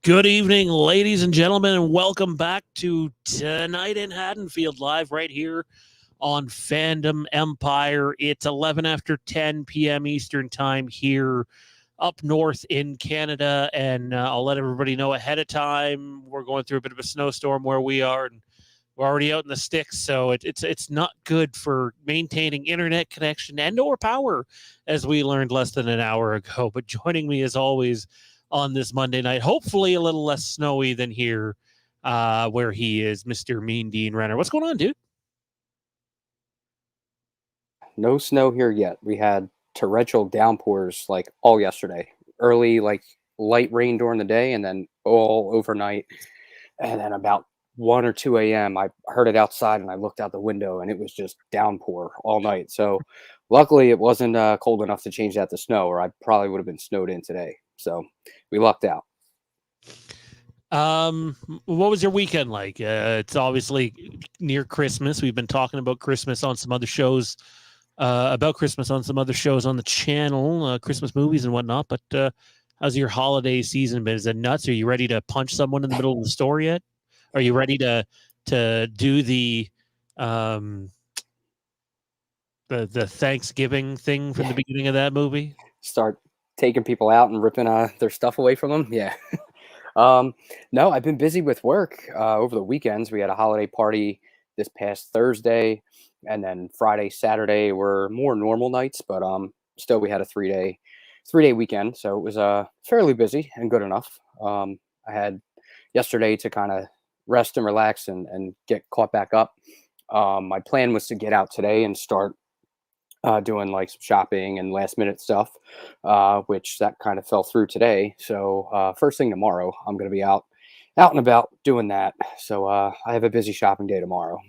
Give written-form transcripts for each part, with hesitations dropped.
Good evening, ladies and gentlemen, and welcome back to Tonight in Haddonfield, live right here on Fandom Empire. It's 11 after 10 p.m. Eastern Time here up north in Canada, and I'll let everybody know ahead of time. We're going through a bit of a snowstorm where we are, and we're already out in the sticks, so it's not good for maintaining internet connection and or power, as we learned less than an hour ago. But joining me, as always, on this Monday night, hopefully a little less snowy than here where he is, Mr. Mean Dean Renner. What's going on, dude? No snow here yet. We had torrential downpours like all yesterday. Early, like light rain during the day, and then all overnight. And then about 1 or 2 a.m., I heard it outside, and I looked out the window, and it was just downpour all night. So luckily, it wasn't cold enough to change that to snow, or I probably would have been snowed in today. So we lucked out. What was your weekend like? It's obviously near Christmas. We've been talking about Christmas on some other shows, on the channel, Christmas movies and whatnot. But how's your holiday season been? Is it nuts? Are you ready to punch someone in the middle of the store yet? Are you ready to do the Thanksgiving thing from the beginning of that movie? Start taking people out and ripping their stuff away from them. Yeah. No, I've been busy with work over the weekends. We had a holiday party this past Thursday, and then Friday, Saturday were more normal nights, but still we had a three day weekend, so it was fairly busy and good enough. I had yesterday to kind of rest and relax and get caught back up. My plan was to get out today and start doing like some shopping and last minute stuff, which that kind of fell through today. So first thing tomorrow, I'm going to be out and about doing that. So I have a busy shopping day tomorrow.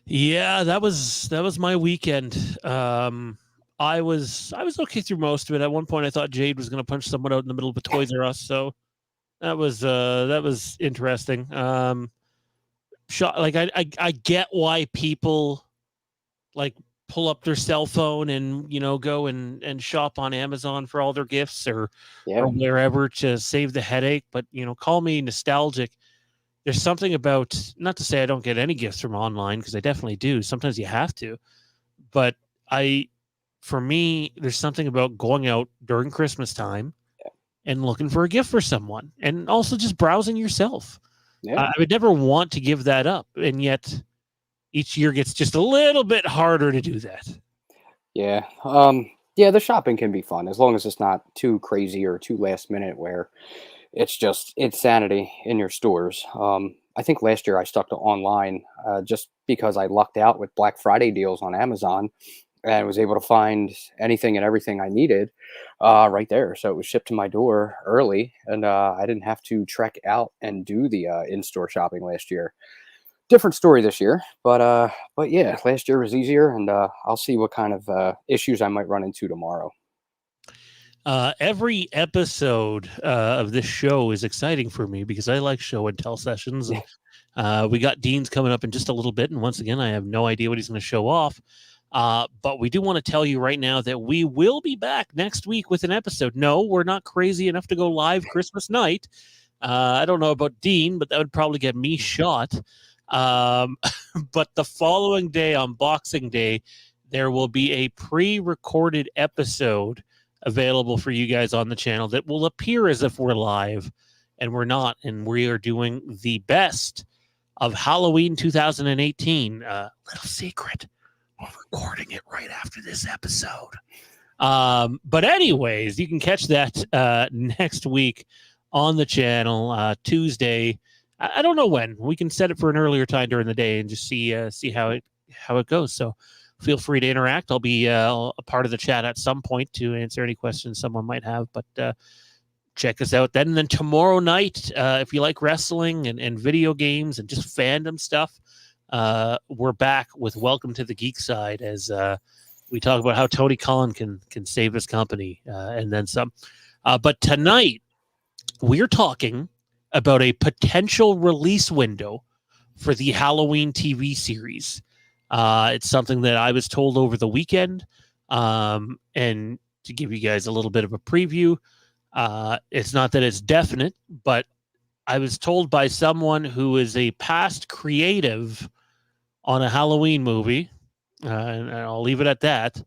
Yeah, that was my weekend. I was okay through most of it. At one point, I thought Jade was going to punch someone out in the middle of a Toys R Us. So that was interesting. I get why people like pull up their cell phone and go and shop on Amazon for all their gifts or wherever to save the headache. But call me nostalgic. There's something about, not to say I don't get any gifts from online, because I definitely do. Sometimes you have to, but for me, there's something about going out during Christmas time and looking for a gift for someone, and also just browsing yourself. I would never want to give that up, and yet each year gets just a little bit harder to do that. Yeah. Yeah, the shopping can be fun as long as it's not too crazy or too last minute where it's just insanity in your stores. I think last year I stuck to online just because I lucked out with Black Friday deals on Amazon and was able to find anything and everything I needed right there. So it was shipped to my door early, and I didn't have to trek out and do the in-store shopping last year. Different story this year, but yeah, last year was easier, and I'll see what kind of issues I might run into tomorrow. Every episode of this show is exciting for me because I like show and tell sessions. And, we got Dean's coming up in just a little bit, and once again, I have no idea what he's going to show off. But we do want to tell you right now that we will be back next week with an episode. No, we're not crazy enough to go live Christmas night, I don't know about Dean, but that would probably get me shot. Um, but the following day, on Boxing Day, there will be a pre-recorded episode available for you guys on the channel that will appear as if we're live, and we're not. And we are doing the best of Halloween 2018. Little secret, we're recording it right after this episode. But anyways, you can catch that next week on the channel, Tuesday. I don't know when. We can set it for an earlier time during the day and just see how it goes. So feel free to interact. I'll be a part of the chat at some point to answer any questions someone might have. But check us out then. And then tomorrow night, if you like wrestling and video games and just fandom stuff, we're back with Welcome to the Geek Side as we talk about how Tony Khan can save his company and then some. But tonight, we're talking about a potential release window for the Halloween TV series. It's something that I was told over the weekend. And to give you guys a little bit of a preview, it's not that it's definite, but I was told by someone who is a past creative on a Halloween movie, and I'll leave it at that,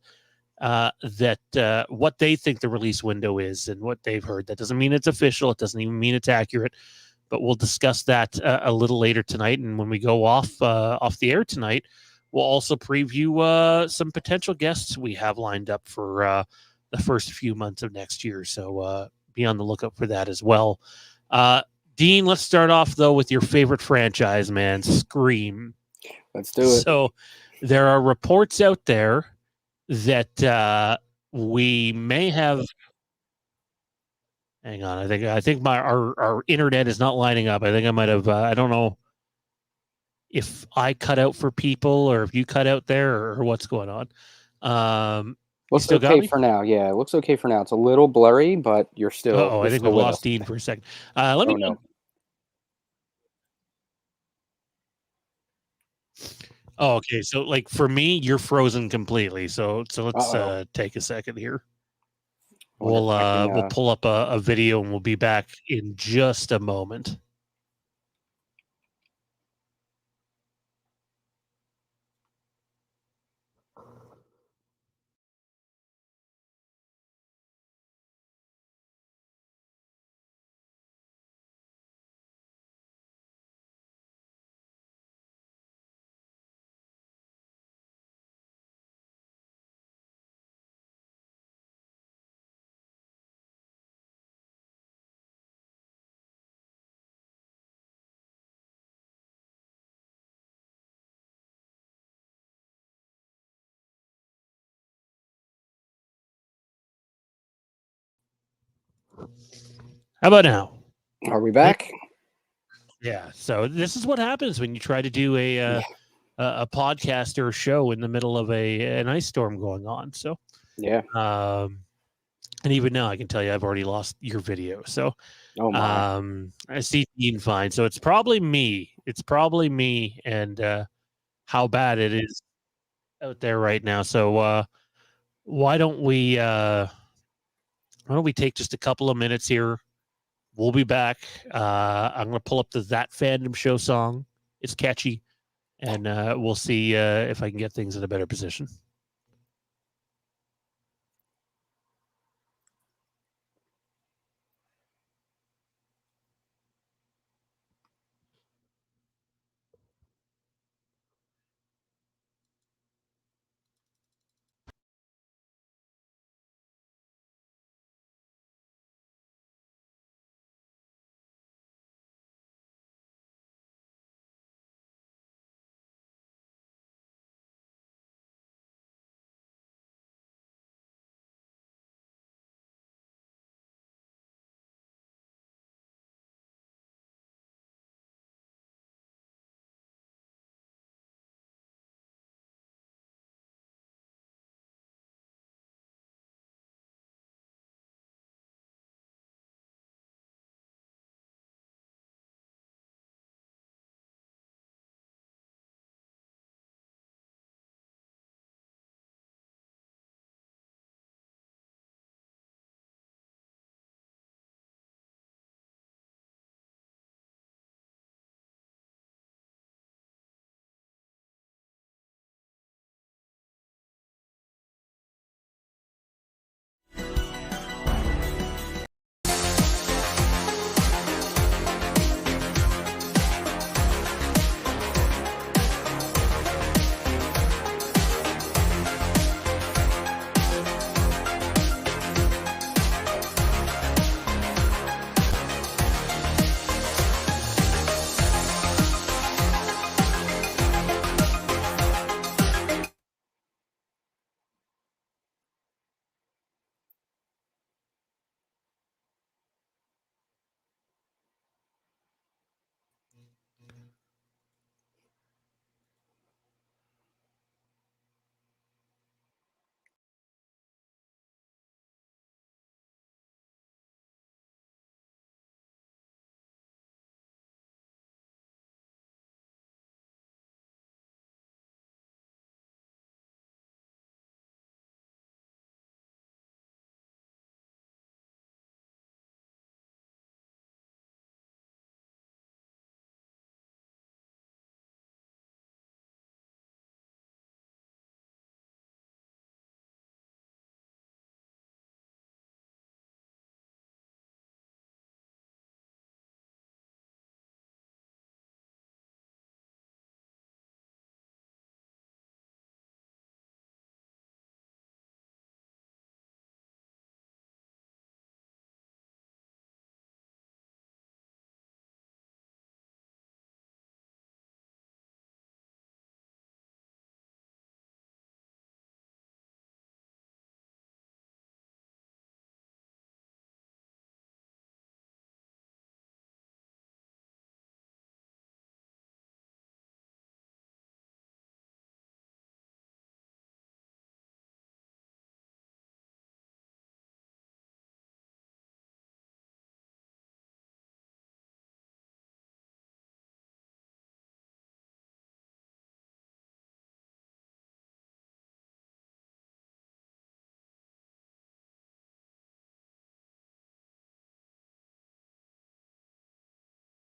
that what they think the release window is and what they've heard. That doesn't mean it's official. It doesn't even mean it's accurate. But we'll discuss that a little later tonight. And when we go off the air tonight, we'll also preview some potential guests we have lined up for the first few months of next year. So be on the lookout for that as well. Dean, let's start off, though, with your favorite franchise, man, Scream. Let's do it. So there are reports out there that we may have. Hang on, I think our internet is not lining up. I think I might have. I don't know if I cut out for people or if you cut out there or what's going on. You Looks still got okay me? for now. Yeah, it looks okay for now. It's a little blurry, but you're still. Oh, You're I think we've still with lost us. Dean for a second. Let me Oh know. no. Oh, okay. So, like for me, you're frozen completely. So let's Uh-oh. take a second here. I wonder if I can. We'll pull up a video and we'll be back in just a moment. How about now? Are we back? Yeah. So this is what happens when you try to do Yeah. a podcast or a show in the middle of an ice storm going on. So, Yeah. and even now, I can tell you, I've already lost your video. So, Oh my. I see Dean fine. So it's probably me. It's probably me, and how bad it is out there right now. So, why don't we take just a couple of minutes here? We'll be back. I'm gonna pull up the That Fandom Show song. It's catchy, and we'll see if I can get things in a better position.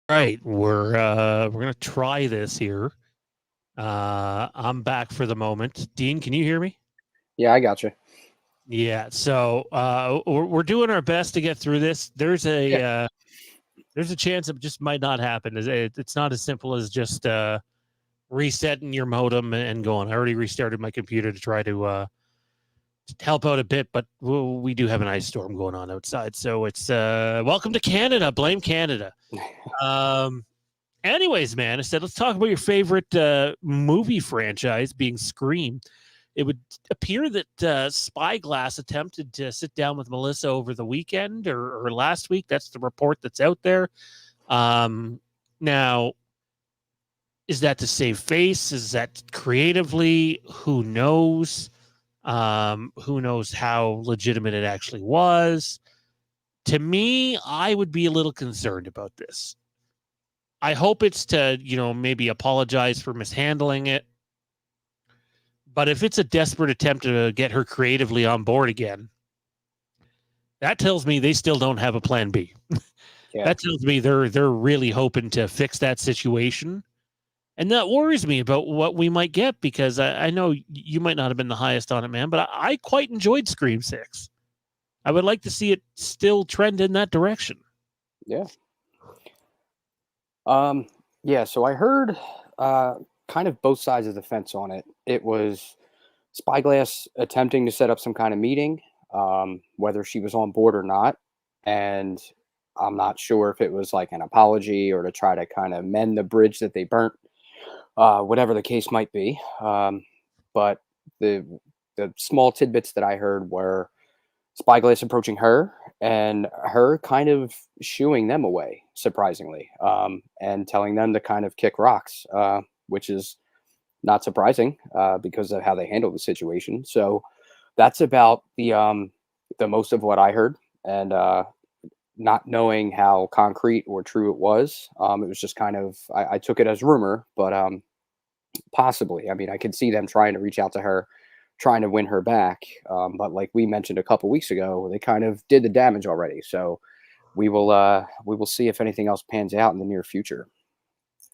Right, we're gonna try this here. I'm back for the moment. Dean, can you hear me? Yeah, I got you. Yeah. So we're doing our best to get through this. Yeah. There's a chance it just might not happen. It's not as simple as just resetting your modem and going. I already restarted my computer to try to help out a bit, but we do have an ice storm going on outside. So it's welcome to Canada. Blame Canada. Um, Anyways, man, I said let's talk about your favorite movie franchise, being Scream. It would appear that Spyglass attempted to sit down with Melissa over the weekend or last week. That's the report that's out there. Now, is that to save face? Is that creatively? Who knows? Who knows how legitimate it actually was? To me, I would be a little concerned about this. I hope it's to, maybe apologize for mishandling it. But if it's a desperate attempt to get her creatively on board again, that tells me they still don't have a plan B. Yeah. That tells me they're really hoping to fix that situation. And that worries me about what we might get because I know you might not have been the highest on it, man, but I quite enjoyed Scream 6. I would like to see it still trend in that direction. Yeah. Yeah, so I heard kind of both sides of the fence on it. It was Spyglass attempting to set up some kind of meeting, whether she was on board or not. And I'm not sure if it was like an apology or to try to kind of mend the bridge that they burnt, whatever the case might be. But the the small tidbits that I heard were Spyglass approaching her and her kind of shooing them away, surprisingly, and telling them to kind of kick rocks, which is not surprising because of how they handled the situation. So that's about the most of what I heard, and not knowing how concrete or true it was. It was just kind of I took it as rumor, but possibly. I mean, I could see them trying to reach out to her, trying to win her back. But like we mentioned a couple weeks ago, they kind of did the damage already. So we will see if anything else pans out in the near future.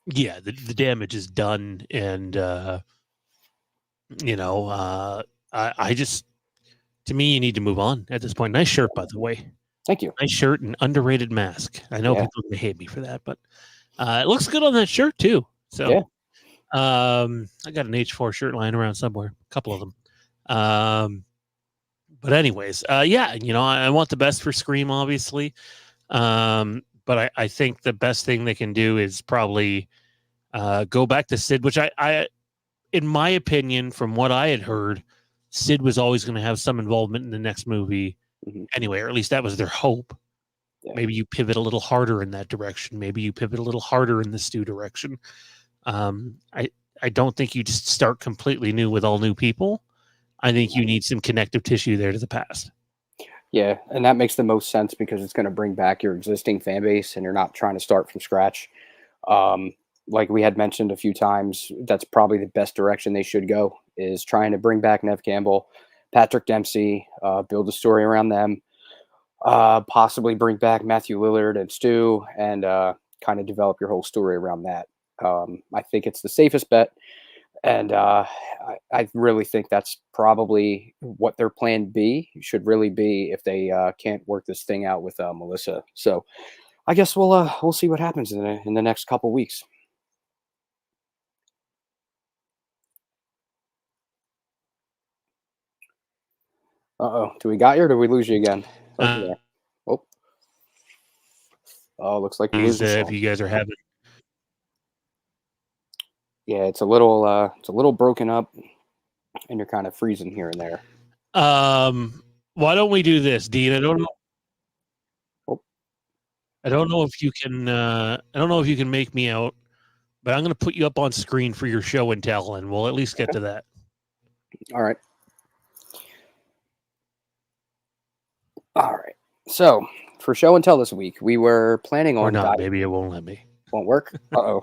Yeah, the damage is done, and you know, I just to me you need to move on at this point. Nice shirt, by the way. Thank you. Nice shirt and underrated mask. I know Yeah. people are gonna hate me for that, but it looks good on that shirt too. So Yeah. I got an H4 shirt lying around somewhere, a couple of them. But anyways, yeah, I want the best for Scream, obviously. But I think the best thing they can do is probably go back to Sid, which in my opinion, from what I had heard, Sid was always going to have some involvement in the next movie Mhm. anyway, or at least that was their hope. Yeah. Maybe you pivot a little harder in that direction. Maybe you pivot a little harder in the Stu direction. Um, I I don't think you just start completely new with all new people. I think you need some connective tissue there to the past. Yeah. And that makes the most sense because it's going to bring back your existing fan base and you're not trying to start from scratch. Um, like we had mentioned a few times, that's probably the best direction they should go is trying to bring back Nev Campbell, Patrick Dempsey, build a story around them, possibly bring back Matthew Lillard and Stu, and kind of develop your whole story around that. I think it's the safest bet, and I really think that's probably what their plan B should really be if they can't work this thing out with Melissa. So I guess we'll see what happens in the next couple weeks. Uh-oh, do we got you or did we lose you again? Oh, Uh, yeah. Oh, oh, looks like we're losing if Sean. you guys are having, Yeah, it's a little broken up, and you're kind of freezing here and there. why don't we do this, Dean? Oh, I don't know if you can. I don't know if you can make me out, but I'm going to put you up on screen for your show and tell, and we'll at least get okay. to that. All right. All right. So for show and tell this week, we were planning Or on not. diving. Maybe it won't let me. Won't work. Uh-oh.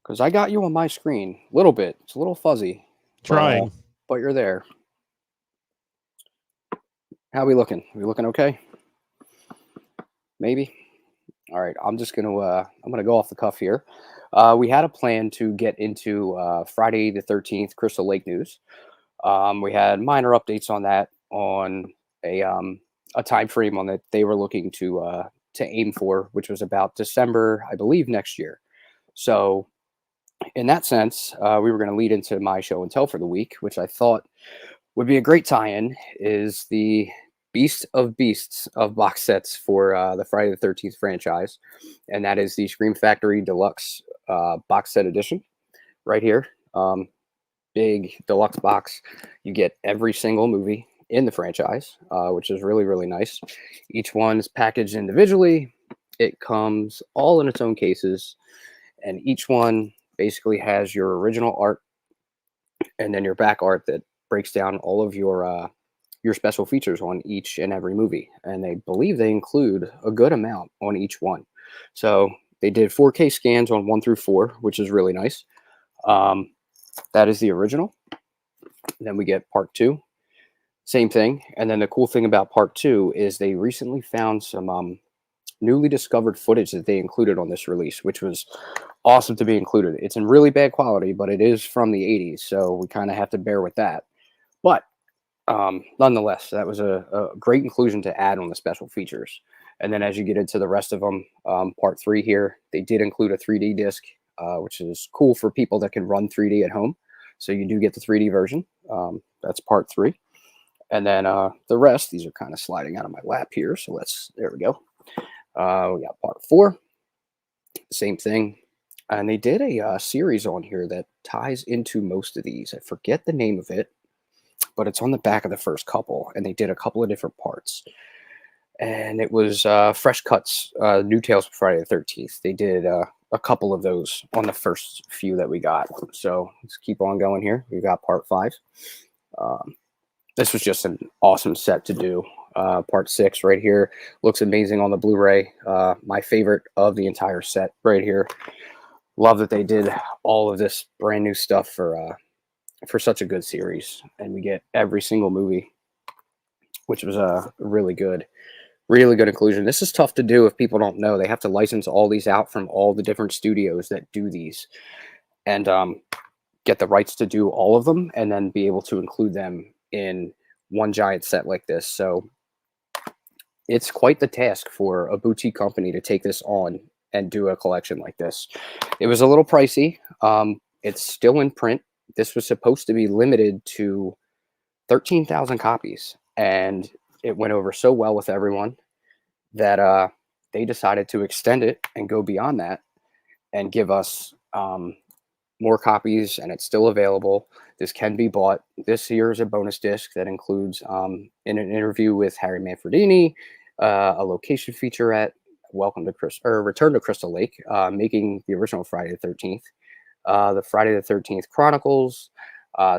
Because I got you on my screen. A little bit. It's a little fuzzy, Trying. but you're there. How we looking? We looking okay? maybe. All right, I'm just gonna go off the cuff here. We had a plan to get into Friday the 13th Crystal Lake news. We had minor updates on that on a a time frame on that they were looking to aim for, which was about December, I believe, next year. So in that sense, we were going to lead into my show and tell for the week, which I thought would be a great tie-in. Is the Beast of Beasts of box sets for the Friday the 13th franchise, and that is the Scream Factory Deluxe box set edition right here. Big deluxe box. You get every single movie in the franchise, which is really, really nice. Each one is packaged individually. It comes all in its own cases, and each one basically has your original art and then your back art that breaks down all of your special features on each and every movie. And they believe they include a good amount on each one. So they did 4K scans on 1 through 4, which is really nice. That is the original. Then we get part 2, same thing. And then the cool thing about part 2 is they recently found some newly discovered footage that they included on this release, which was awesome to be included. It's in really bad quality, but it is from the 80s, so we kind of have to bear with that. But nonetheless, that was a great inclusion to add on the special features. And then as you get into the rest of them, part 3 here, they did include a 3D disc, which is cool for people that can run 3D at home. So you do get the 3D version. That's part 3. And then the rest, these are kind of sliding out of my lap here. So there we go. We got part 4, same thing. And they did a series on here that ties into most of these. I forget the name of it, but it's on the back of the first couple. And they did a couple of different parts. And it was Fresh Cuts, New Tales for Friday the 13th. They did a couple of those on the first few that we got. So let's keep on going here. We've got part 5. This was just an awesome set to do. Part 6 right here looks amazing on the Blu-ray. My favorite of the entire set right here. Love that they did all of this brand new stuff for such a good series, and we get every single movie, which was a really good inclusion. This is tough to do if people don't know. They have to license all these out from all the different studios that do these, and get the rights to do all of them, and then be able to include them in one giant set like this. So it's quite the task for a boutique company to take this on and do a collection like this. It was a little pricey. It's still in print. This was supposed to be limited to 13,000 copies, and it went over so well with everyone that they decided to extend it and go beyond that and give us more copies, and it's still available. This can be bought. This here is a bonus disc that includes in an interview with Harry Manfredini, a location featurette, Return to Crystal Lake, making the original Friday the 13th, the Friday the 13th Chronicles,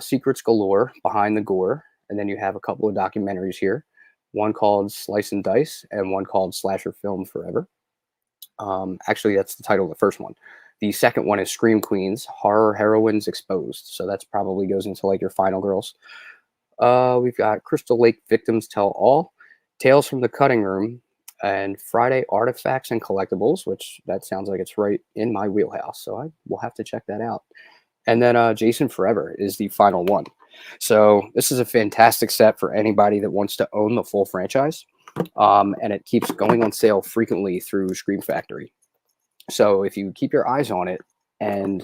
Secrets Galore, Behind the Gore, and then you have a couple of documentaries here, one called Slice and Dice and one called Slasher Film Forever. Actually, that's the title of the first one. The second one is Scream Queens, Horror Heroines Exposed. So that's probably goes into like your Final Girls. We've got Crystal Lake Victims Tell All, Tales from the Cutting Room, and Friday Artifacts and Collectibles, which that sounds like it's right in my wheelhouse. So I will have to check that out. And then Jason Forever is the final one. So this is a fantastic set for anybody that wants to own the full franchise. And it keeps going on sale frequently through Scream Factory. So if you keep your eyes on it and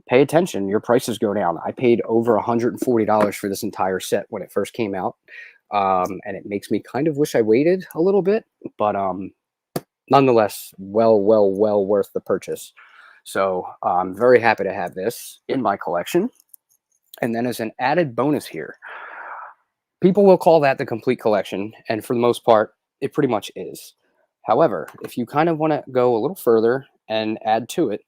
pay attention, your prices go down. I paid over $140 for this entire set when it first came out. And it makes me kind of wish I waited a little bit, but nonetheless, well worth the purchase. So I'm very happy to have this in my collection. And then as an added bonus here, people will call that the complete collection. And for the most part, it pretty much is. However, if you kind of want to go a little further and add to it,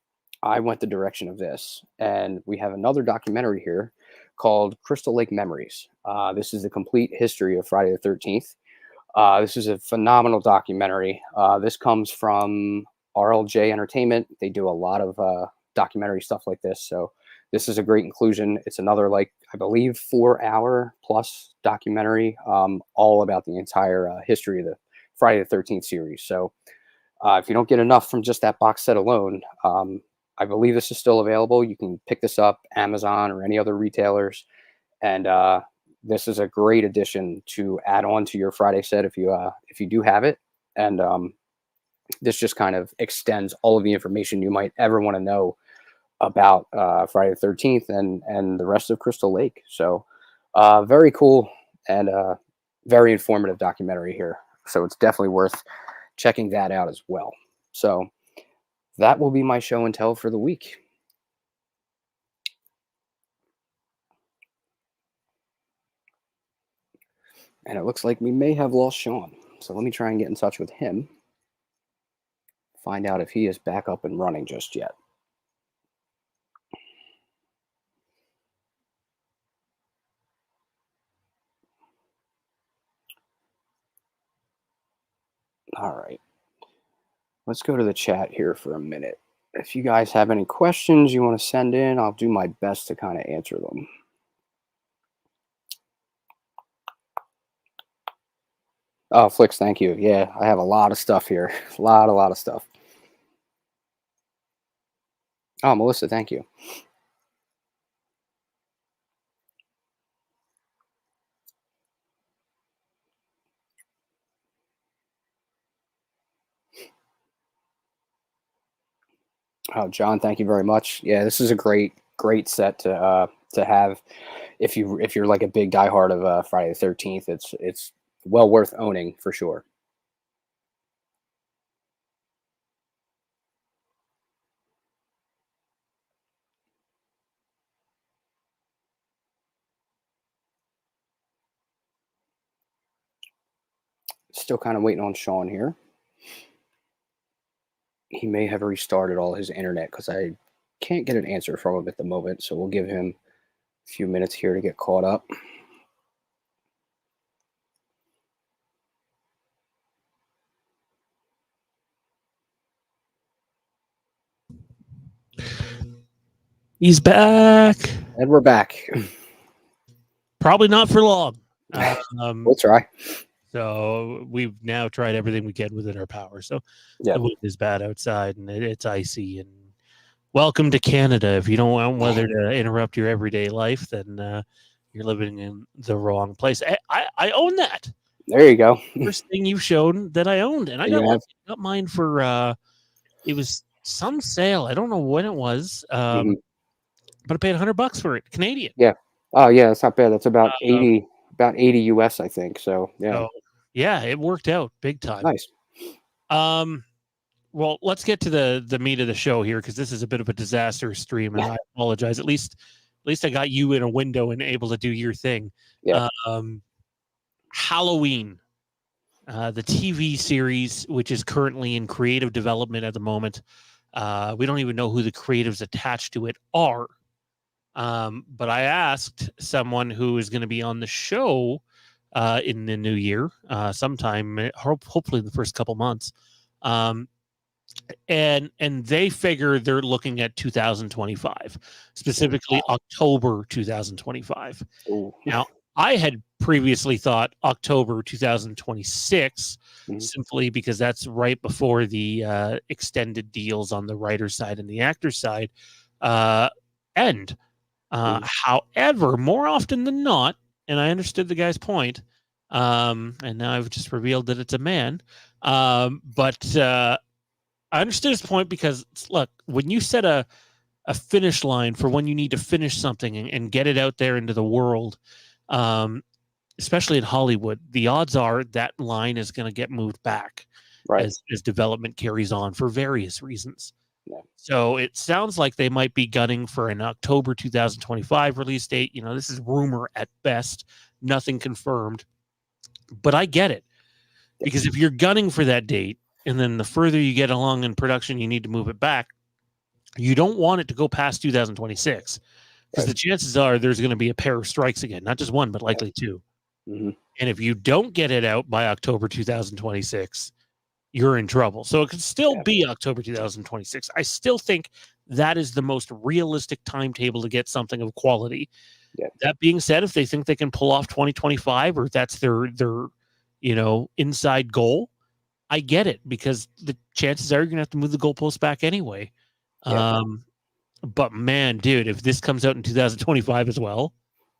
I went the direction of this. And we have another documentary here called Crystal Lake Memories. This is the complete history of Friday the 13th. This is a phenomenal documentary. This comes from RLJ Entertainment. They do a lot of documentary stuff like this. So this is a great inclusion. It's another, like, I believe 4-hour plus documentary, all about the entire history of the Friday the 13th series. So if you don't get enough from just that box set alone, I believe this is still available. You can pick this up Amazon or any other retailers, and this is a great addition to add on to your Friday set if you do have it. And this just kind of extends all of the information you might ever want to know about Friday the 13th and the rest of Crystal Lake. So very cool and very informative documentary here. So it's definitely worth checking that out as well. So that will be my show and tell for the week. And it looks like we may have lost Sean. So let me try and get in touch with him. Find out if he is back up and running just yet. All right. Let's go to the chat here for a minute. If you guys have any questions you want to send in, I'll do my best to kind of answer them. Oh, Flix, thank you. Yeah, I have a lot of stuff here. A lot of stuff. Oh, Melissa, thank you. Oh, John, thank you very much. Yeah, this is a great set to have. If you're like a big diehard of Friday the 13th, it's well worth owning for sure. Still kind of waiting on Sean here. He may have restarted all his internet because I can't get an answer from him at the moment. So we'll give him a few minutes here to get caught up. He's back. And we're back. Probably not for long. We'll try. So we've now tried everything we can within our power. So yeah, the wind is bad outside and it's icy. And welcome to Canada. If you don't want weather to interrupt your everyday life, then you're living in the wrong place. I own that. There you go. First thing you showed that I owned, and I got mine for it was some sale. I don't know when it was, but I paid $100 for it, Canadian. Yeah. Oh yeah, that's not bad. That's about 80 US, I think. So yeah. So, yeah, it worked out big time. Nice. Well, let's get to the meat of the show here because this is a bit of a disaster stream, and I apologize. At least I got you in a window and able to do your thing. Yeah. Halloween, the TV series, which is currently in creative development at the moment. We don't even know who the creatives attached to it are. But I asked someone who is going to be on the show in the new year, sometime, hopefully in the first couple months. And they figure they're looking at 2025, specifically October 2025. Ooh. Now, I had previously thought October 2026, simply because that's right before the extended deals on the writer's side and the actor's side end. However, more often than not, and I understood the guy's point, and now I've just revealed that it's a man, but I understood his point because, look, when you set a finish line for when you need to finish something and get it out there into the world, especially in Hollywood, the odds are that line is going to get moved back as development carries on for various reasons. Yeah. So it sounds like they might be gunning for an October 2025 release date. You know, this is rumor at best, nothing confirmed. But I get it. Because if you're gunning for that date, and then the further you get along in production, you need to move it back, you don't want it to go past 2026. Because the chances are there's going to be a pair of strikes again. Not just one, but likely two. And if you don't get it out by October 2026, you're in trouble. So it could still be October 2026. I still think that is the most realistic timetable to get something of quality. Yeah. That being said, if they think they can pull off 2025 or that's their inside goal, I get it because the chances are you're gonna have to move the goalposts back anyway. Yeah. But man, dude, if this comes out in 2025 as well,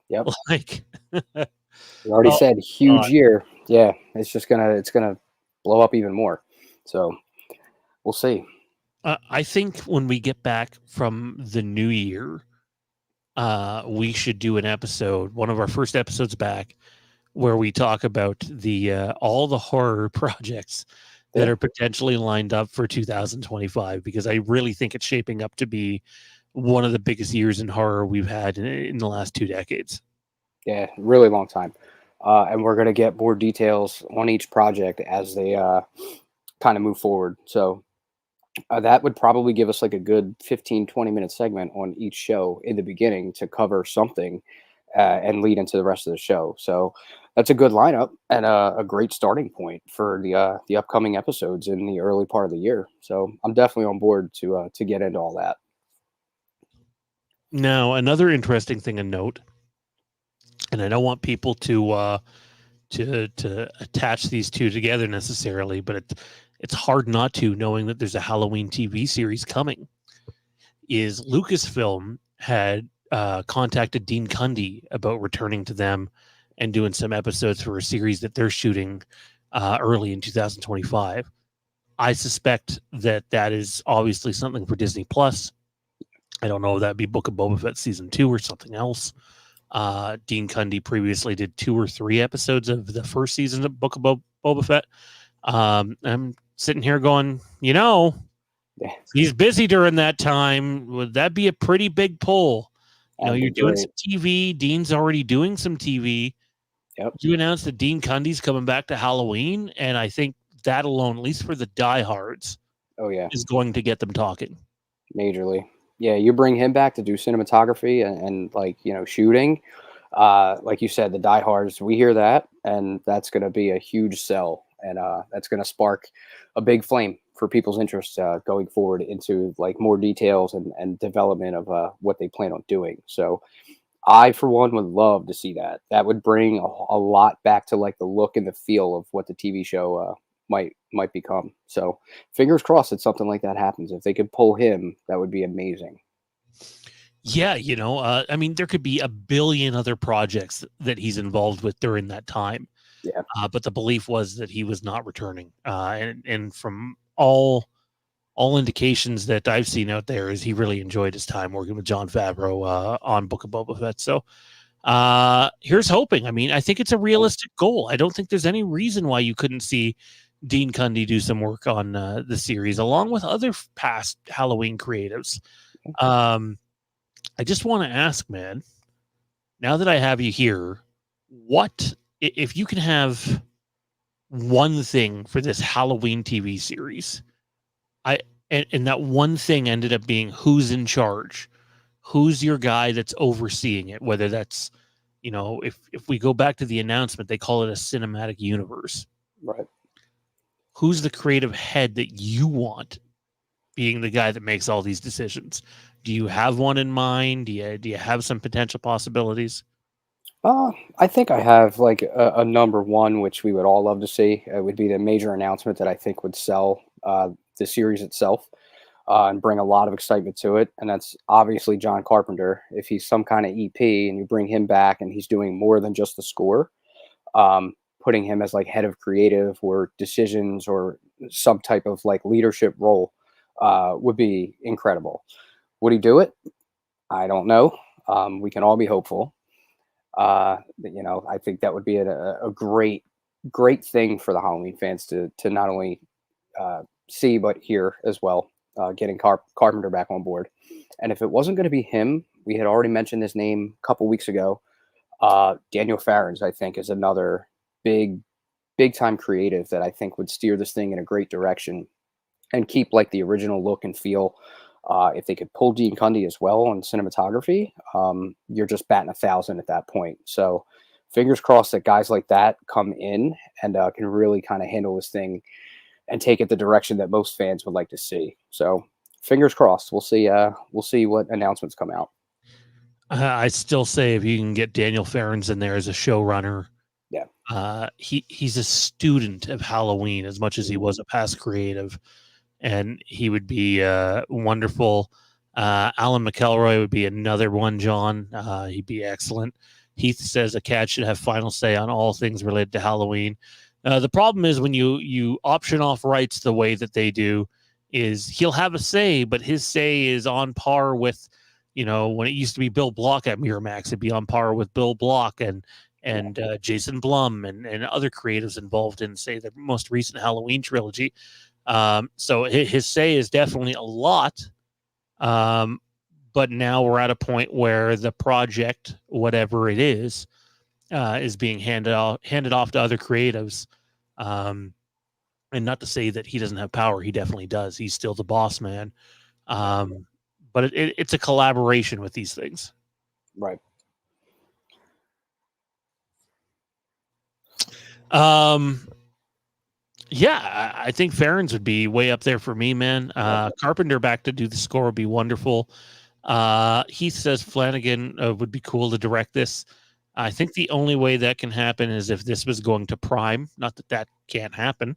Yep. like, We already oh said god, huge year. Yeah, it's gonna blow up even more. So we'll see. I think when we get back from the new year, we should do an episode, one of our first episodes back, where we talk about the all the horror projects that Yeah. are potentially lined up for 2025, because I really think it's shaping up to be one of the biggest years in horror we've had in the last 2 decades. Yeah, really long time. And we're gonna get more details on each project as they kind of move forward. So that would probably give us like a good 15-20 minute segment on each show in the beginning to cover something and lead into the rest of the show. So that's a good lineup and a great starting point for the upcoming episodes in the early part of the year. So I'm definitely on board to get into all that. Now, another interesting thing to note, and I don't want people to attach these two together necessarily, but it's hard not to, knowing that there's a Halloween TV series coming. Is Lucasfilm had contacted Dean Cundy about returning to them and doing some episodes for a series that they're shooting early in 2025. I suspect that that is obviously something for Disney Plus. I don't know if that'd be Book of Boba Fett season 2 or something else. Dean Cundy previously did 2 or 3 episodes of the first season of Book of Boba Fett. I'm sitting here going, Yeah, he's busy during that time. Would that be a pretty big pull? that'd You're be doing great. some TV. Dean's already doing some TV. Yep. You announced that Dean Cundy's coming back to Halloween, and I think that alone, at least for the diehards, Oh yeah, is going to get them talking. majorly. Yeah, you bring him back to do cinematography and like shooting. Like you said, the diehards, we hear that, and that's going to be a huge sell, and that's going to spark a big flame for people's interest going forward into like more details and development of what they plan on doing. So I, for one, would love to see that. That would bring a lot back to like the look and the feel of what the TV show might become. So fingers crossed that something like that happens. If they could pull him, that would be amazing. Yeah, I mean, there could be a billion other projects that he's involved with during that time. Yeah. But the belief was that he was not returning. And from all indications that I've seen out there is he really enjoyed his time working with Jon Favreau on Book of Boba Fett. So here's hoping. I mean, I think it's a realistic goal. I don't think there's any reason why you couldn't see Dean Cundy do some work on the series along with other past Halloween creatives. I just want to ask, man, now that I have you here, what if you can have one thing for this Halloween TV series? And that one thing ended up being who's in charge, who's your guy that's overseeing it. Whether that's, if we go back to the announcement, they call it a cinematic universe. Right. Who's the creative head that you want being the guy that makes all these decisions? Do you have one in mind? Do you have some potential possibilities? I think I have like a number one, which we would all love to see. It would be the major announcement that I think would sell the series itself and bring a lot of excitement to it. And that's obviously John Carpenter. If he's some kind of EP and you bring him back and he's doing more than just the score, putting him as like head of creative or decisions or some type of like leadership role would be incredible. Would he do it? I don't know. We can all be hopeful. I think that would be a great thing for the Halloween fans to not only see but hear as well. Getting Carpenter back on board, and if it wasn't going to be him, we had already mentioned his name a couple weeks ago. Daniel Farrens, I think, is another big time creative that I think would steer this thing in a great direction and keep like the original look and feel. If they could pull Dean Cundy as well on cinematography, you're just batting 1,000 at that point. So fingers crossed that guys like that come in and can really kind of handle this thing and take it the direction that most fans would like to see. So fingers crossed. We'll see. We'll see what announcements come out. I still say if you can get Daniel Farrens in there as a showrunner, Yeah, He's a student of Halloween as much as he was a past creative, and he would be wonderful. Alan McElroy would be another one. John, he'd be excellent. Heath says a cat should have final say on all things related to Halloween. The problem is when you option off rights the way that they do, is he'll have a say, but his say is on par with, when it used to be Bill Block at Miramax, it'd be on par with Bill Block and Jason Blum and other creatives involved in, say, the most recent Halloween trilogy. So his say is definitely a lot. But now we're at a point where the project, whatever it is being handed off to other creatives. And not to say that he doesn't have power. He definitely does. He's still the boss man. But it's a collaboration with these things. Right. Yeah, I think Farron's would be way up there for me, man. Carpenter back to do the score would be wonderful. Heath says Flanagan would be cool to direct this. I think the only way that can happen is if this was going to Prime. Not that can't happen,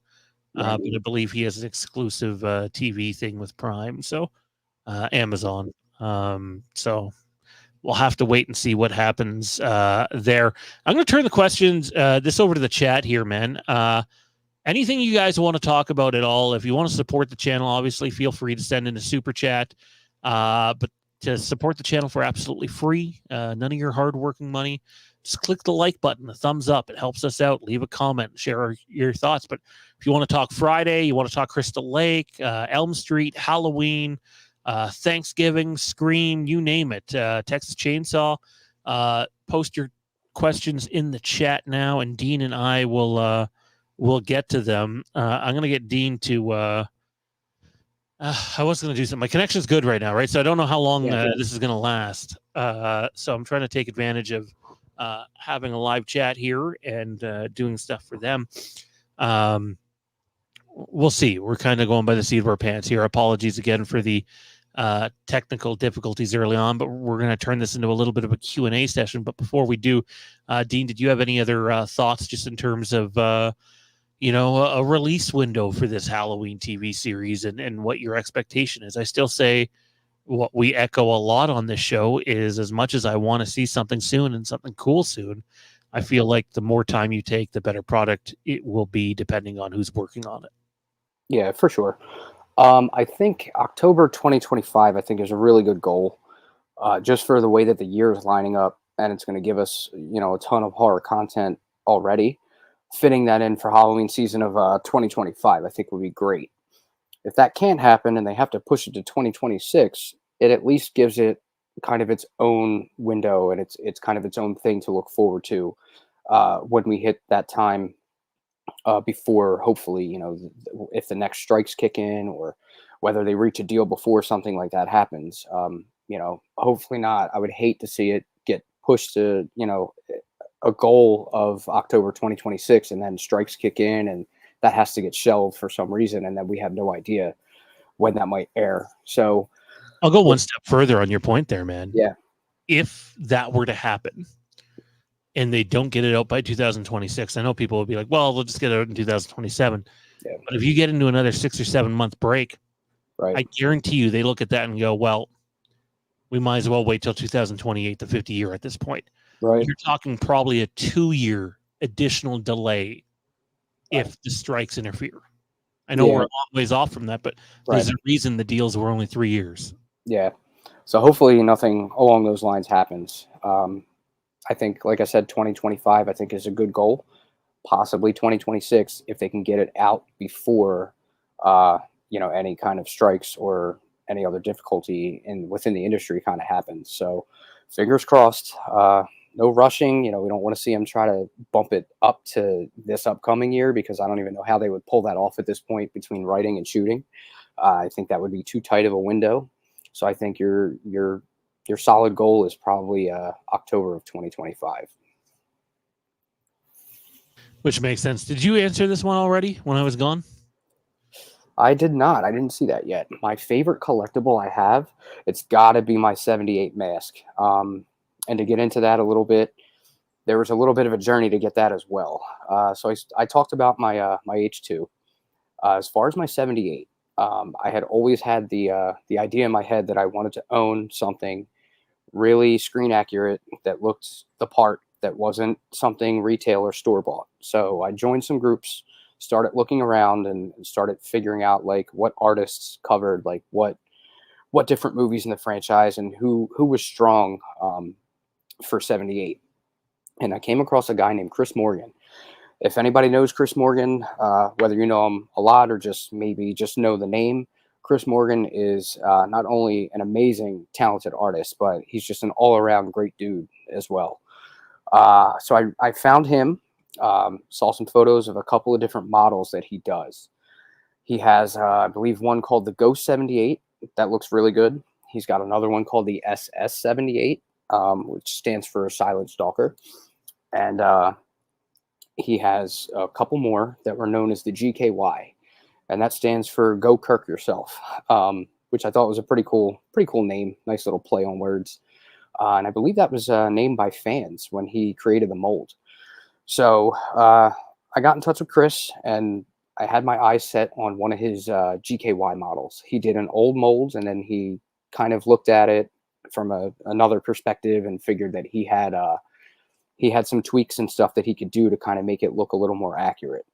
but I believe he has an exclusive TV thing with Prime, so Amazon. So we'll have to wait and see what happens there. I'm going to turn the questions this over to the chat here, man. Anything you guys want to talk about at all? If you want to support the channel, obviously feel free to send in a super chat. But to support the channel for absolutely free, none of your hardworking money, just click the like button, the thumbs up. It helps us out. Leave a comment, share your thoughts. But if you want to talk Friday, you want to talk Crystal Lake, Elm Street, Halloween, Thanksgiving, Scream, you name it, Texas Chainsaw, post your questions in the chat now, and Dean and I will get to them. I'm going to get Dean to I was going to do something. My connection's good right now, right? So I don't know how long this is going to last. So I'm trying to take advantage of having a live chat here and doing stuff for them. We'll see. We're kind of going by the seat of our pants here. Apologies again for the technical difficulties early on, but we're going to turn this into a little bit of a Q&A session. But before we do, Dean, did you have any other thoughts just in terms of a release window for this Halloween TV series and what your expectation is? I still say what we echo a lot on this show is, as much as I want to see something soon and something cool soon, I feel like the more time you take, the better product it will be, depending on who's working on it. Yeah, for sure. I think October 2025, I think, is a really good goal, just for the way that the year is lining up, and it's going to give us, a ton of horror content already. Fitting that in for Halloween season of 2025, I think would be great. If that can't happen and they have to push it to 2026, it at least gives it kind of its own window, and it's kind of its own thing to look forward to when we hit that time, before, hopefully, if the next strikes kick in, or whether they reach a deal before something like that happens. Hopefully not. I would hate to see it get pushed to, a goal of October 2026, and then strikes kick in and that has to get shelved for some reason, and then we have no idea when that might air. So I'll go one step further on your point there, man. Yeah. If that were to happen and they don't get it out by 2026, I know people will be like, well, we'll just get it out in 2027. Yeah. But if you get into another 6 or 7 month break, Right. I guarantee you they look at that and go, well, we might as well wait till 2028, the 50 year at this point. Right. You're talking probably a 2-year additional delay if the strikes interfere. I know we're a long ways off from that, but there's a reason the deals were only 3 years. Yeah. So hopefully nothing along those lines happens. I think, like I said, 2025, I think, is a good goal. Possibly 2026, if they can get it out before, any kind of strikes or any other difficulty within the industry kind of happens. So fingers crossed. No rushing. We don't want to see them try to bump it up to this upcoming year, because I don't even know how they would pull that off at this point between writing and shooting. I think that would be too tight of a window. So I think your solid goal is probably October of 2025. Which makes sense. Did you answer this one already when I was gone? I did not. I didn't see that yet. My favorite collectible I have, it's got to be my 78 mask. And to get into that a little bit, there was a little bit of a journey to get that as well. So I talked about my H2. As far as my 78, I had always had the idea in my head that I wanted to own something really screen accurate that looked the part, that wasn't something retail or store bought. So I joined some groups, started looking around, and started figuring out like what artists covered like what different movies in the franchise, and who was strong for 78. And I came across a guy named Chris Morgan. If anybody knows Chris Morgan, whether you know him a lot or just maybe just know the name, Chris Morgan is not only an amazing, talented artist, but he's just an all-around great dude as well. So I found him, saw some photos of a couple of different models that he does. He has, I believe, one called the Ghost 78. That looks really good. He's got another one called the SS 78, which stands for Silent Stalker. And he has a couple more that were known as the GKY, and that stands for Go Kirk Yourself, which I thought was a pretty cool name. Nice little play on words. And I believe that was named by fans when he created the mold. So I got in touch with Chris, and I had my eyes set on one of his GKY models. He did an old mold, and then he kind of looked at it from another perspective and figured that he had some tweaks and stuff that he could do to kind of make it look a little more accurate.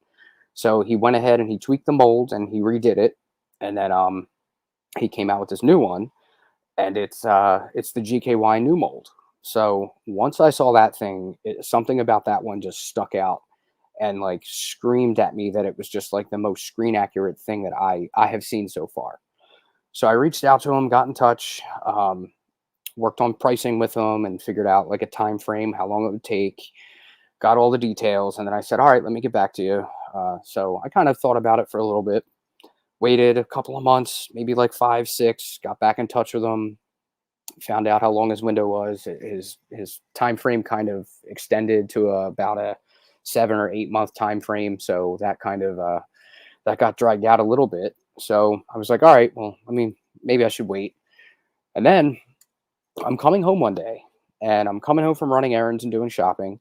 So he went ahead and he tweaked the mold and he redid it. And then he came out with this new one, and it's the GKY new mold. So once I saw that thing, something about that one just stuck out and like screamed at me that it was just like the most screen accurate thing that I have seen so far. So I reached out to him, got in touch, worked on pricing with him, and figured out like a time frame, how long it would take, got all the details. And then I said, all right, let me get back to you. So I kind of thought about it for a little bit, waited a couple of months, maybe like 5, 6, got back in touch with him, found out how long his window was. His time frame kind of extended to about a 7 or 8 month time frame. So that kind of that got dragged out a little bit. So I was like, all right, well, I mean, maybe I should wait. And then I'm coming home one day, and I'm coming home from running errands and doing shopping,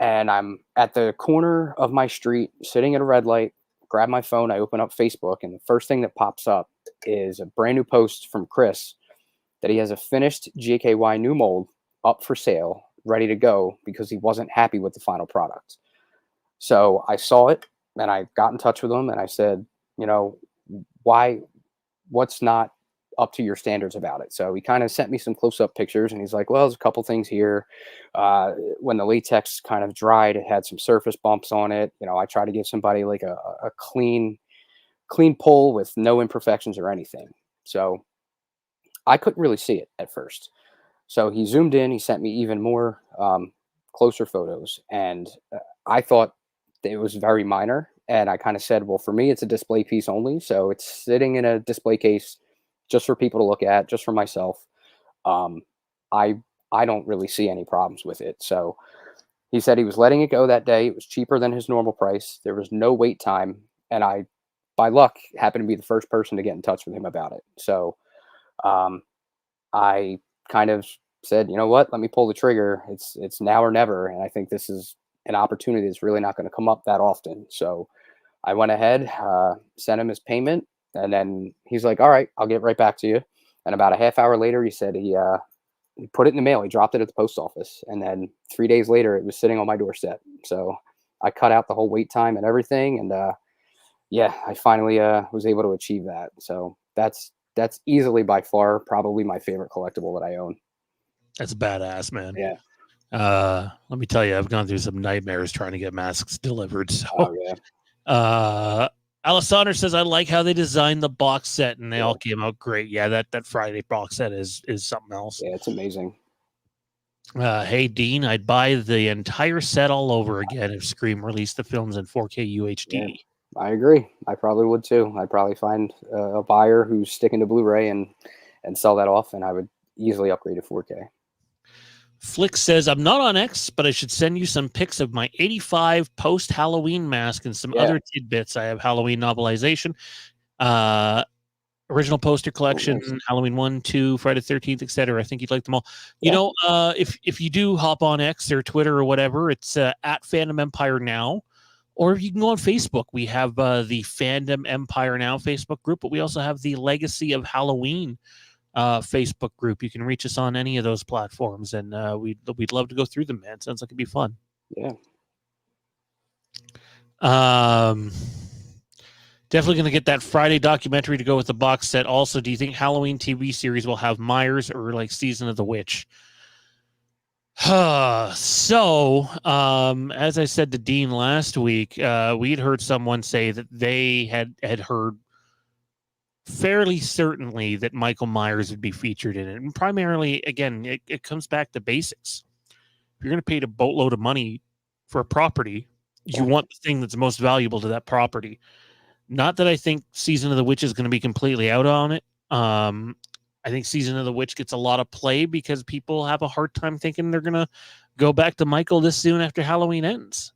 and I'm at the corner of my street sitting at a red light, grab my phone, I open up Facebook, and the first thing that pops up is a brand new post from Chris that he has a finished GKY new mold up for sale, ready to go, because he wasn't happy with the final product. So I saw it, and I got in touch with him, and I said, you know, what's not up to your standards about it? So he kind of sent me some close-up pictures, and he's like, well, there's a couple things here. When the latex kind of dried, it had some surface bumps on it. You know, I try to give somebody like a clean pull with no imperfections or anything. So I couldn't really see it at first. So he zoomed in, he sent me even more closer photos, and I thought it was very minor. And I kind of said, well, for me, it's a display piece only. So it's sitting in a display case just for people to look at, just for myself. I don't really see any problems with it. So he said he was letting it go that day. It was cheaper than his normal price. There was no wait time. And I, by luck, happened to be the first person to get in touch with him about it. So I kind of said, you know what, let me pull the trigger. It's now or never. And I think this is an opportunity that's really not going to come up that often. So I went ahead, sent him his payment, and then he's like, all right, I'll get right back to you. And about a half hour later, he said he put it in the mail. He dropped it at the post office. And then 3 days later, it was sitting on my doorstep. So I cut out the whole wait time and everything. And yeah, I finally was able to achieve that. So that's easily by far probably my favorite collectible that I own. That's badass, man. Yeah. Let me tell you, I've gone through some nightmares trying to get masks delivered. So, Oh, yeah. Alessandro says, I like how they designed the box set, and they all came out great. Yeah, that Friday box set is something else. Yeah, it's amazing. Hey, Dean, I'd buy the entire set all over again if Scream released the films in 4K UHD. Yeah, I agree. I probably would too. I'd probably find a buyer who's sticking to Blu-ray and sell that off, and I would easily upgrade to 4K. Flick says, I'm not on X, but I should send you some pics of my 85 post-Halloween mask and some other tidbits. I have Halloween novelization. original poster collection, nice. Halloween 1, 2, Friday the 13th, etc. I think you'd like them all. You Yeah. know, if you do hop on X or Twitter or whatever, it's at Fandom Empire Now, or you can go on Facebook. We have the Fandom Empire Now Facebook group, but we also have the Legacy of Halloween Facebook group. You can reach us on any of those platforms, and we'd love to go through them, man. Sounds like it'd be fun. Yeah. Definitely going to get that Friday documentary to go with the box set. Also, do you think Halloween TV series will have Myers or like Season of the Witch? So, as I said to Dean last week, we'd heard someone say that they had heard fairly certainly that Michael Myers would be featured in it. And primarily, again, it comes back to basics. If you're going to pay a boatload of money for a property, you want the thing that's most valuable to that property. Not that I think Season of the Witch is going to be completely out on it. I think Season of the Witch gets a lot of play because people have a hard time thinking they're going to go back to Michael this soon after Halloween ends.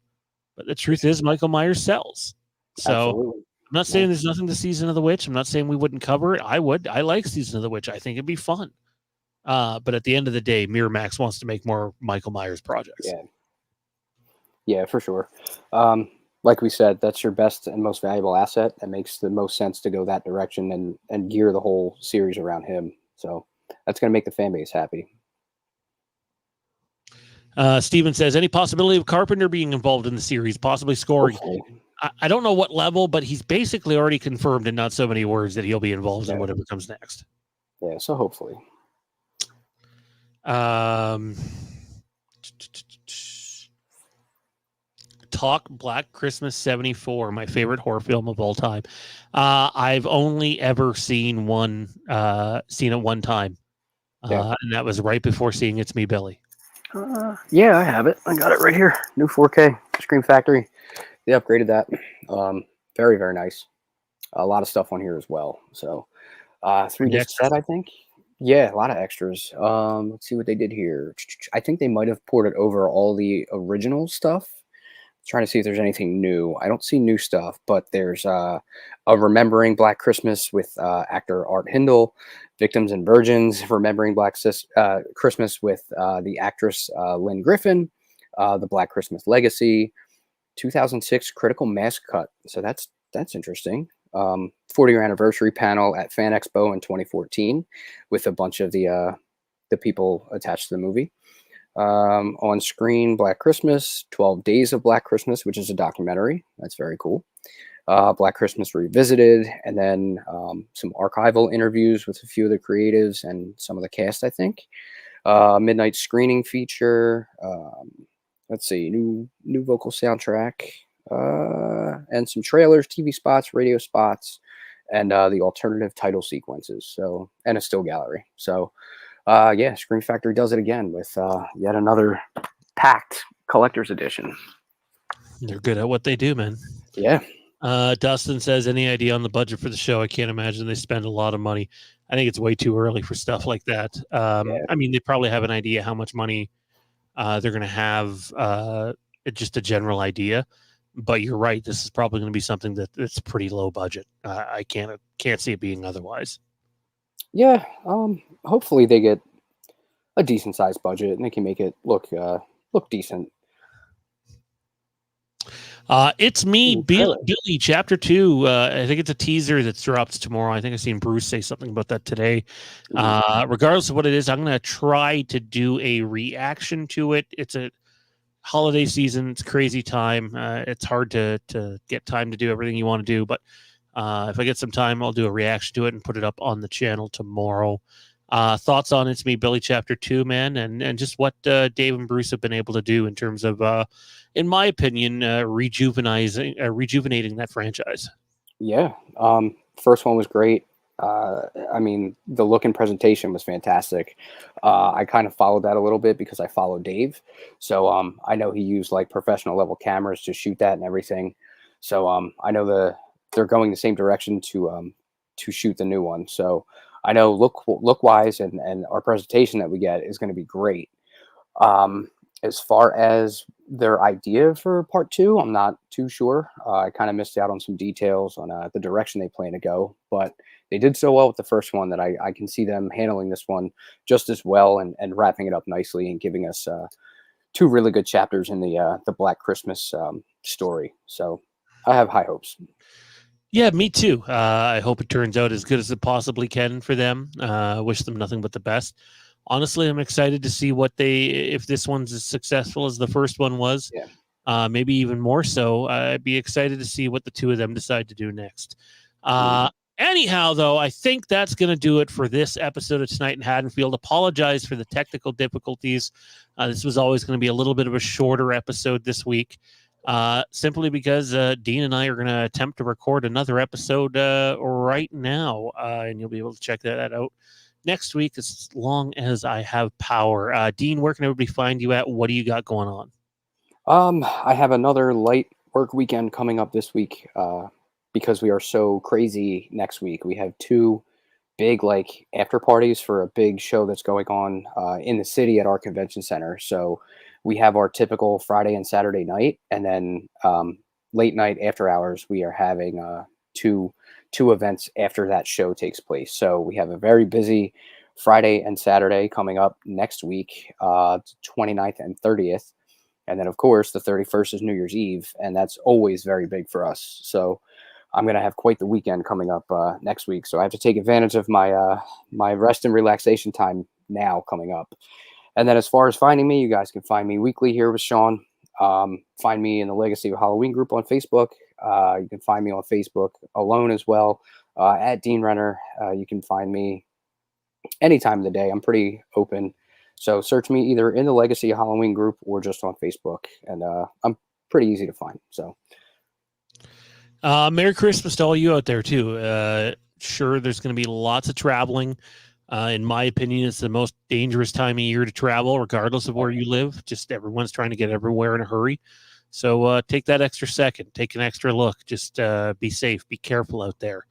But the truth is, Michael Myers sells. So Absolutely. I'm not saying there's nothing to Season of the Witch. I'm not saying we wouldn't cover it. I would. I like Season of the Witch. I think it'd be fun. But at the end of the day, Miramax wants to make more Michael Myers projects. Yeah. Yeah, for sure. Like we said, that's your best and most valuable asset. It makes the most sense to go that direction and gear the whole series around him. So that's going to make the fan base happy. Steven says, any possibility of Carpenter being involved in the series, possibly scoring? I don't know what level, but he's basically already confirmed in not so many words that he'll be involved in whatever comes next. Yeah, so hopefully. Talk Black Christmas 74, my favorite horror film of all time. I've only ever seen it one time. And that was right before seeing It's Me, Billy. Yeah, I have it. I got it right here. New 4K Scream Factory. They upgraded that. Very, very nice. A lot of stuff on here as well. So 3D set, I think. Yeah, a lot of extras. Let's see what they did here. I think they might have ported over all the original stuff. Trying to see if there's anything new. I don't see new stuff, but there's a Remembering Black Christmas with actor Art Hindle, Victims and Virgins, Remembering Black Christmas with the actress Lynn Griffin, the Black Christmas Legacy, 2006 Critical Mass Cut. So that's interesting. 40-year anniversary panel at Fan Expo in 2014 with a bunch of the people attached to the movie. On screen, Black Christmas, 12 Days of Black Christmas, which is a documentary. That's very cool. Black Christmas Revisited, and then some archival interviews with a few of the creatives and some of the cast, I think. Midnight screening feature. Let's see, new vocal soundtrack, and some trailers, TV spots, radio spots, and the alternative title sequences. So, and a still gallery. So, yeah, Scream Factory does it again with yet another packed collector's edition. They're good at what they do, man. Yeah. Dustin says, any idea on the budget for the show? I can't imagine they spend a lot of money. I think it's way too early for stuff like that. I mean, they probably have an idea how much money they're going to have, just a general idea. But you're right. This is probably going to be something that's pretty low budget. I can't see it being otherwise. Yeah, hopefully they get a decent sized budget and they can make it look decent. It's Me, Billy, Chapter 2. I think it's a teaser that drops tomorrow. I think I've seen Bruce say something about that today. Regardless of what it is, I'm going to try to do a reaction to it. It's a holiday season. It's crazy time. It's hard to get time to do everything you want to do, but if I get some time, I'll do a reaction to it and put it up on the channel tomorrow. Thoughts on It's Me, Billy, Chapter 2, man, and just what Dave and Bruce have been able to do in terms of, in my opinion, rejuvenating that franchise. Yeah. First one was great. I mean, the look and presentation was fantastic. I kind of followed that a little bit because I follow Dave. So I know he used like professional level cameras to shoot that and everything. So I know they're going the same direction to shoot the new one. So I know look wise and our presentation that we get is going to be great. And As far as their idea for part two, I'm not too sure. I kind of missed out on some details on the direction they plan to go, but they did so well with the first one that I can see them handling this one just as well, and wrapping it up nicely and giving us two really good chapters in the Black Christmas story. So I have high hopes. Yeah, me too. I hope it turns out as good as it possibly can for them. Wish them nothing but the best. Honestly, I'm excited to see if this one's as successful as the first one was. Yeah. Maybe even more so. I'd be excited to see what the two of them decide to do next. Mhm. Anyhow, though, I think that's going to do it for this episode of Tonight in Haddonfield. Apologize for the technical difficulties. This was always going to be a little bit of a shorter episode this week, simply because Dean and I are going to attempt to record another episode right now, and you'll be able to check that out next week as long as I have power. Dean, where can everybody find you at? What do you got going on? I have another light work weekend coming up this week because we are so crazy next week. We have two big like after parties for a big show that's going on in the city at our convention center. So we have our typical Friday and Saturday night, and then late night after hours we are having two events after that show takes place. So we have a very busy Friday and Saturday coming up next week, 29th and 30th. And then, of course, the 31st is New Year's Eve, and that's always very big for us. So I'm going to have quite the weekend coming up next week. So I have to take advantage of my rest and relaxation time now coming up. And then as far as finding me, you guys can find me weekly here with Sean. Find me in the Legacy of Halloween group on Facebook. You can find me on Facebook alone as well, at Dean Renner. You can find me any time of the day. I'm pretty open. So search me either in the Legacy Halloween group or just on Facebook, and I'm pretty easy to find. So Merry Christmas to all you out there too. Sure, there's going to be lots of traveling. In my opinion, it's the most dangerous time of year to travel, regardless of where you live. Just everyone's trying to get everywhere in a hurry. So take that extra second, take an extra look. Just be safe, be careful out there.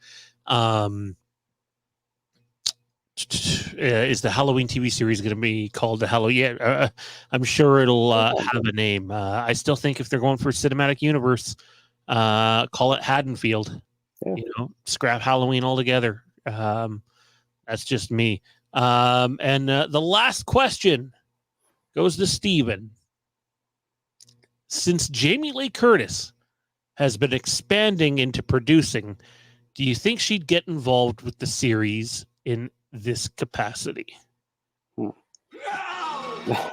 Is the Halloween TV series going to be called the Halloween? Yeah, I'm sure it'll have a name. I still think if they're going for a cinematic universe, call it Haddonfield. Yeah. You know, scrap Halloween altogether. That's just me. And the last question goes to Steven. Since Jamie Lee Curtis has been expanding into producing, do you think she'd get involved with the series in this capacity? No! No!